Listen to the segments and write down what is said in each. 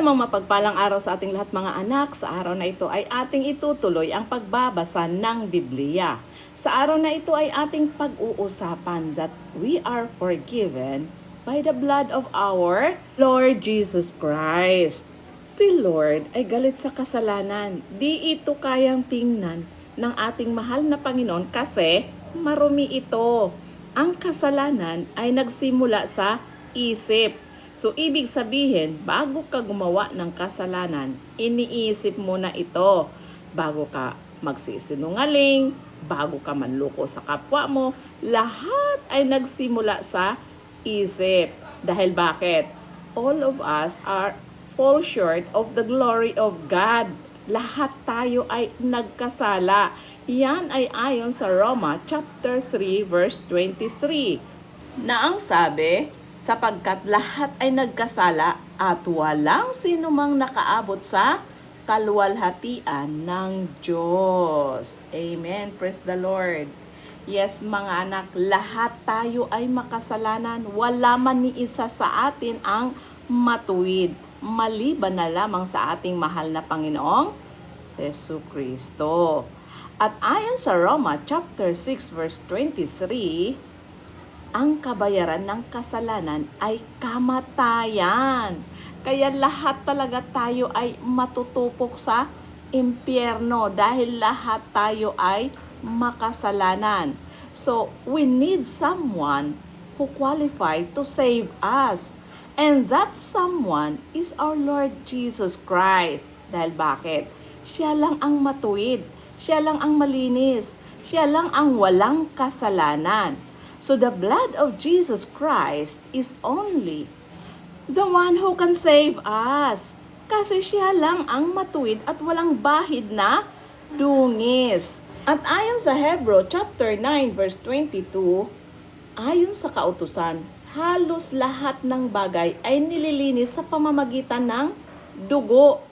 namang mapagpalang araw sa ating lahat mga anak. Sa araw na ito ay ating itutuloy ang pagbabasa ng Biblia. Sa araw na ito ay ating pag-uusapan that we are forgiven by the blood of our Lord Jesus Christ. Si Lord ay galit sa kasalanan. Di ito kayang tingnan ng ating mahal na Panginoon kasi marumi ito. Ang kasalanan ay nagsimula sa isip. So, ibig sabihin, bago ka gumawa ng kasalanan, iniisip mo na ito. Bago ka magsisinungaling, bago ka manloko sa kapwa mo, lahat ay nagsimula sa isip. Dahil bakit? All of us fall short of the glory of God. Lahat tayo ay nagkasala. Yan ay ayon sa Roma chapter 3 verse 23. Na ang sabi, sapagkat lahat ay nagkasala at walang sinumang nakaabot sa kaluwalhatian ng Diyos. Amen. Praise the Lord. Yes, mga anak, lahat tayo ay makasalanan. Wala man ni isa sa atin ang matuwid, maliban na lamang sa ating mahal na Panginoong Jesucristo. At ayon sa Roma chapter 6 verse 23, ang kabayaran ng kasalanan ay kamatayan. Kaya lahat talaga tayo ay matutupok sa impyerno dahil lahat tayo ay makasalanan. So, we need someone who qualified to save us. And that someone is our Lord Jesus Christ. Dahil bakit? Siya lang ang matuwid. Siya lang ang malinis. Siya lang ang walang kasalanan. So the blood of Jesus Christ is only the one who can save us. Kasi siya lang ang matuwid at walang bahid na dungis. At ayon sa Hebrew chapter 9 verse 22, ayon sa kautusan, halos lahat ng bagay ay nililinis sa pamamagitan ng dugo.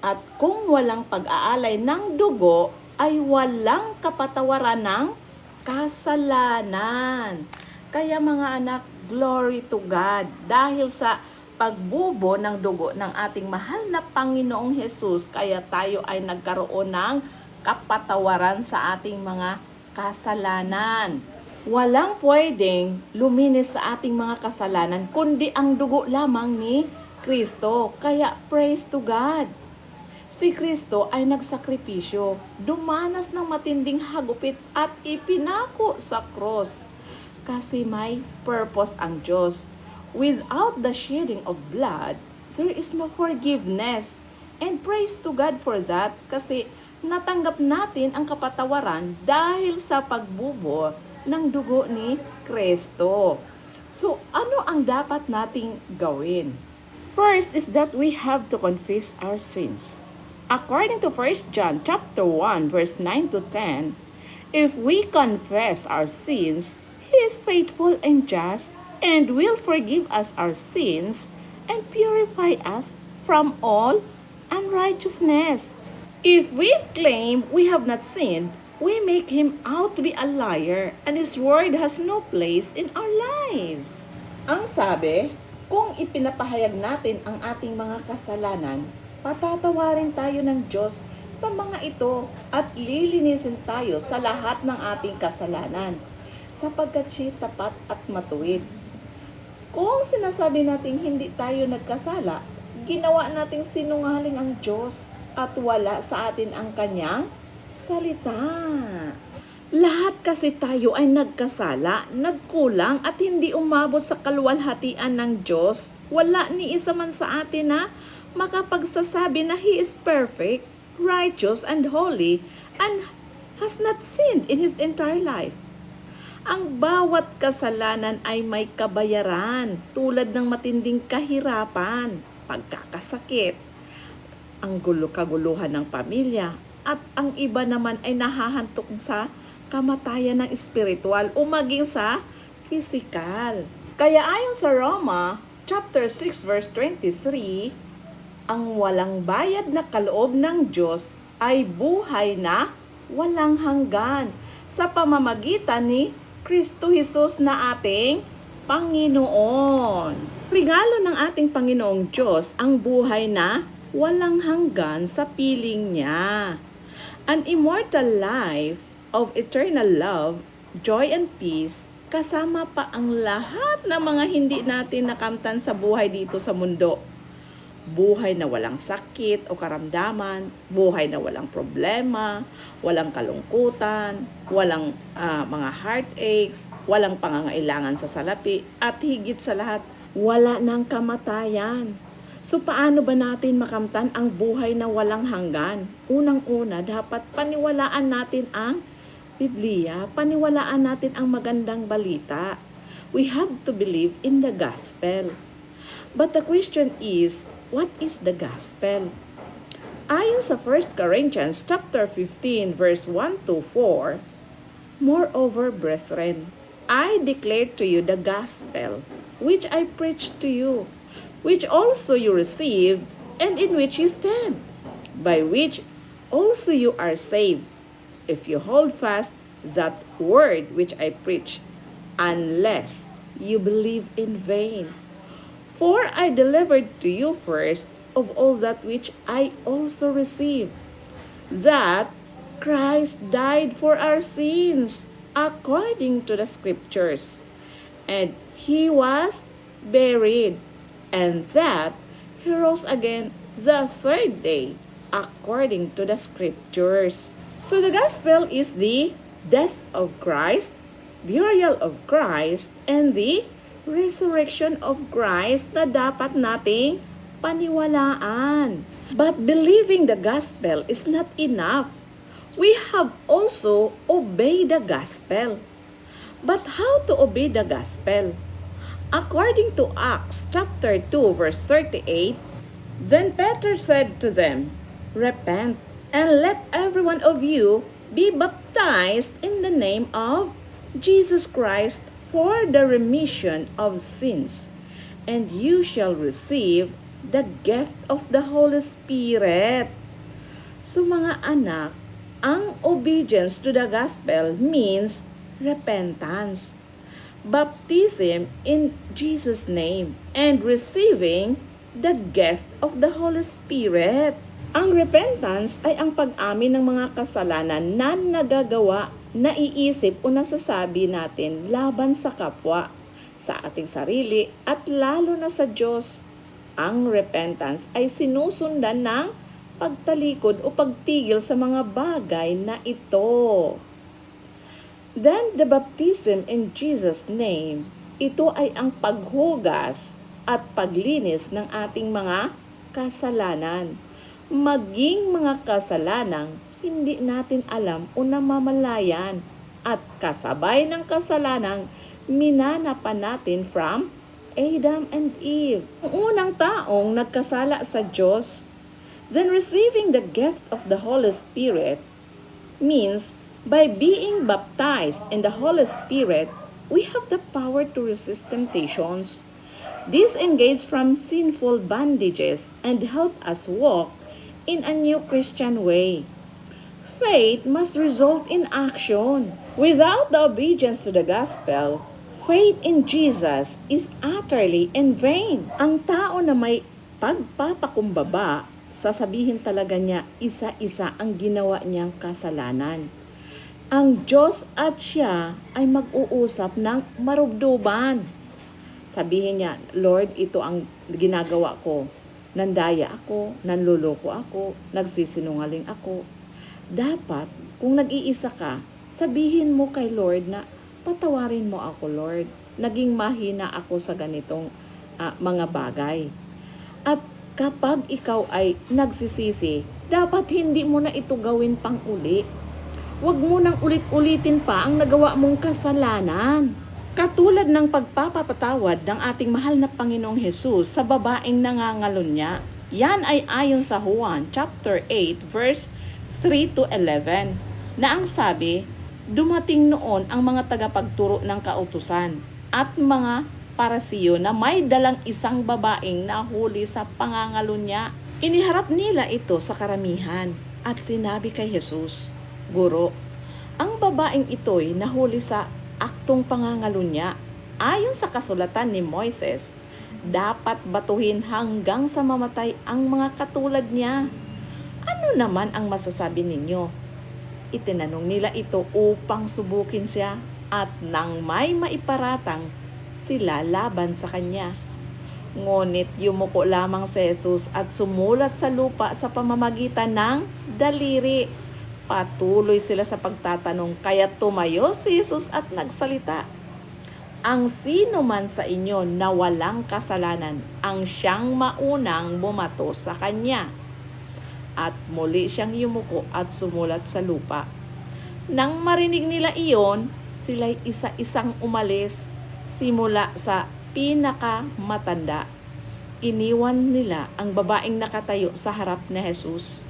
At kung walang pag-aalay ng dugo, ay walang kapatawaran ng kasalanan. Kaya mga anak, glory to God. Dahil sa pagbubo ng dugo ng ating mahal na Panginoong Hesus, kaya tayo ay nagkaroon ng kapatawaran sa ating mga kasalanan. Walang pwedeng luminis sa ating mga kasalanan, kundi ang dugo lamang ni Kristo. Kaya praise to God. Si Kristo ay nagsakripisyo, dumanas ng matinding hagupit at ipinako sa cross. Kasi may purpose ang Diyos. Without the shedding of blood, there is no forgiveness. And praise to God for that kasi natanggap natin ang kapatawaran dahil sa pagbubo ng dugo ni Kristo. So, ano ang dapat nating gawin? First is that we have to confess our sins. According to 1 John chapter 1 verse 9 to 10, if we confess our sins, He is faithful and just and will forgive us our sins and purify us from all unrighteousness. If we claim we have not sinned, we make Him out to be a liar and His word has no place in our lives. Ang sabi, kung ipinapahayag natin ang ating mga kasalanan, patatawarin tayo ng Diyos sa mga ito at lilinisin tayo sa lahat ng ating kasalanan sapagkat siya tapat at matuwid. Kung sinasabi natin hindi tayo nagkasala, ginawa nating sinungaling ang Diyos at wala sa atin ang kanyang salita. Lahat kasi tayo ay nagkasala, nagkulang at hindi umabot sa kaluwalhatian ng Diyos. Wala ni isa man sa atin na makapagsasabi na He is perfect, righteous, and holy, and has not sinned in His entire life. Ang bawat kasalanan ay may kabayaran, tulad ng matinding kahirapan, pagkakasakit, ang kaguluhan ng pamilya, at ang iba naman ay nahahantok sa kamatayan ng espiritual o maging sa physical. Kaya ayon sa Roma chapter 6 verse 23, ang walang bayad na kaloob ng Diyos ay buhay na walang hanggan sa pamamagitan ni Kristo Jesus na ating Panginoon. Regalo ng ating Panginoong Diyos ang buhay na walang hanggan sa piling niya. An immortal life of eternal love, joy and peace, kasama pa ang lahat ng mga hindi natin nakamtan sa buhay dito sa mundo. Buhay na walang sakit o karamdaman, buhay na walang problema, walang kalungkutan, walang mga heartaches, walang pangangailangan sa salapi, at higit sa lahat, wala ng kamatayan. So paano ba natin makamtan ang buhay na walang hanggan? Unang-una, dapat paniwalaan natin ang Biblia, paniwalaan natin ang magandang balita. We have to believe in the gospel. But the question is, what is the gospel? Ayon sa 1 Corinthians chapter 15 verse 1 to 4, moreover, brethren, I declare to you the gospel which I preached to you, which also you received, and in which you stand, by which also you are saved, if you hold fast that word which I preach, unless you believe in vain. For I delivered to you first of all that which I also received, that Christ died for our sins according to the Scriptures, and He was buried, and that He rose again the third day according to the Scriptures. So the gospel is the death of Christ, burial of Christ, and the resurrection of Christ na dapat nating paniwalaan. But believing the gospel is not enough. We have also obeyed the gospel. But how to obey the gospel? According to Acts chapter 2 verse 38, then Peter said to them, repent, and let every one of you be baptized in the name of Jesus Christ for the remission of sins, and you shall receive the gift of the Holy Spirit. So mga anak, ang obedience to the gospel means repentance, baptism in Jesus' name, and receiving the gift of the Holy Spirit. Ang repentance ay ang pag-amin ng mga kasalanan na nagagawa, naiisip o nasasabi natin laban sa kapwa, sa ating sarili at lalo na sa Diyos. Ang repentance ay sinusundan ng pagtalikod o pagtigil sa mga bagay na ito. Then the baptism in Jesus' name, ito ay ang paghugas at paglinis ng ating mga kasalanan. Maging mga kasalanang hindi natin alam o namamalayan, at kasabay ng kasalanang minanapan natin from Adam and Eve, ang unang taong nagkasala sa Diyos. Then receiving the gift of the Holy Spirit means by being baptized in the Holy Spirit, we have the power to resist temptations, disengage from sinful bondages, and help us walk in a new Christian way. Faith must result in action. Without the obedience to the gospel, faith in Jesus is utterly in vain. Ang tao na may pagpapakumbaba, sasabihin talaga niya isa-isa ang ginawa niyang kasalanan. Ang Diyos at siya ay mag-uusap ng marubduban. Sabihin niya, Lord, ito ang ginagawa ko. Nandaya ako, nanluloko ako, nagsisinungaling ako. Dapat, kung nag-iisa ka, sabihin mo kay Lord na, patawarin mo ako, Lord. Naging mahina ako sa ganitong mga bagay. At kapag ikaw ay nagsisisi, dapat hindi mo na ito gawin pang uli. Huwag mo nang ulit-ulitin pa ang nagawa mong kasalanan. Katulad ng pagpapapatawad ng ating mahal na Panginoong Hesus sa babaeng nangangalunya. Yan ay ayon sa Juan chapter 8 verse 3 to 11, na ang sabi, dumating noon ang mga tagapagturo ng kautusan at mga parasiyo na may dalang isang babaeng nahuli sa pangangalunya. Iniharap nila ito sa karamihan at sinabi kay Jesus, Guro, ang babaeng ito'y nahuli sa aktong pangangalunya. Ayon sa kasulatan ni Moises, dapat batuhin hanggang sa mamatay ang mga katulad niya. Ano naman ang masasabi ninyo? Itinanong nila ito upang subukin siya at nang may maiparatang sila laban sa kanya. Ngunit yumuko lamang si Jesus at sumulat sa lupa sa pamamagitan ng daliri. Patuloy sila sa pagtatanong, kaya tumayo si Jesus at nagsalita. Ang sino man sa inyo na walang kasalanan, ang siyang maunang bumato sa kanya. At muli siyang yumuko at sumulat sa lupa. Nang marinig nila iyon, sila'y isa-isang umalis simula sa pinakamatanda. Iniwan nila ang babaeng nakatayo sa harap ni Jesus.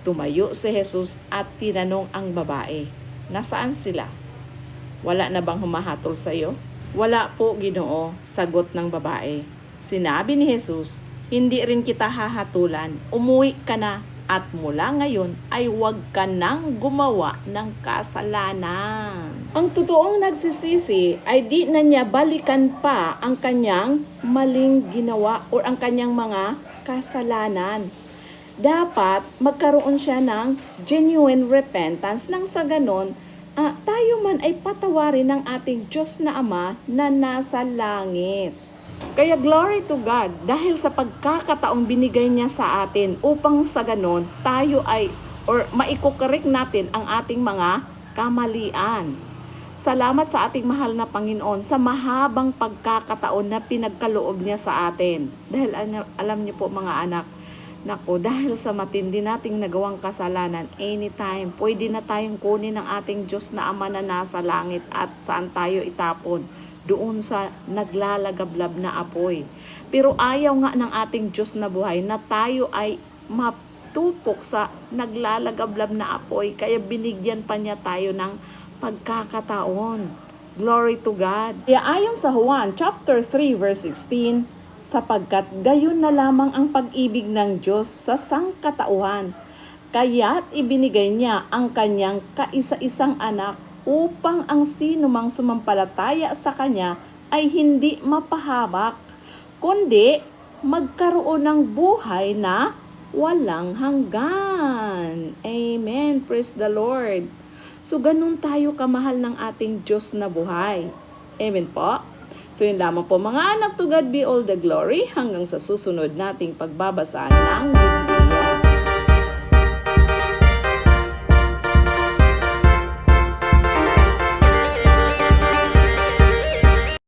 Tumayo si Jesus at tinanong ang babae, "Nasaan sila? Wala na bang humahatol sa iyo?" "Wala po, Ginoo," sagot ng babae. Sinabi ni Jesus, "Hindi rin kita hahatulan. Umuwi ka na at mula ngayon ay huwag ka nang gumawa ng kasalanan." Ang totoong nagsisisi ay di na niya balikan pa ang kanyang maling ginawa o ang kanyang mga kasalanan. Dapat magkaroon siya ng genuine repentance nang sa ganon, tayo man ay patawarin ng ating Diyos na Ama na nasa langit. Kaya glory to God dahil sa pagkakataong binigay niya sa atin upang sa ganon tayo ay maikokorek natin ang ating mga kamalian. Salamat sa ating mahal na Panginoon sa mahabang pagkakataon na pinagkaloob niya sa atin. Dahil alam niyo po mga anak, nako, dahil sa matindi nating nagawang kasalanan, anytime, pwede na tayong kunin ng ating Diyos na Ama na nasa langit at saan tayo itapon? Doon sa naglalagablab na apoy. Pero ayaw nga ng ating Diyos na buhay na tayo ay matupok sa naglalagablab na apoy, kaya binigyan pa niya tayo ng pagkakataon. Glory to God. Kaya ayon sa Juan chapter 3 verse 16, sapagkat gayon na lamang ang pag-ibig ng Diyos sa sangkatauhan, kaya't ibinigay niya ang kanyang kaisa-isang anak upang ang sino mang sumampalataya sa kanya ay hindi mapahamak, kundi magkaroon ng buhay na walang hanggan. Amen. Praise the Lord. So, ganun tayo kamahal ng ating Diyos na buhay. Amen po. So, yun lamang po mga anak, to God be all the glory hanggang sa susunod nating pagbabasa ng Biblia.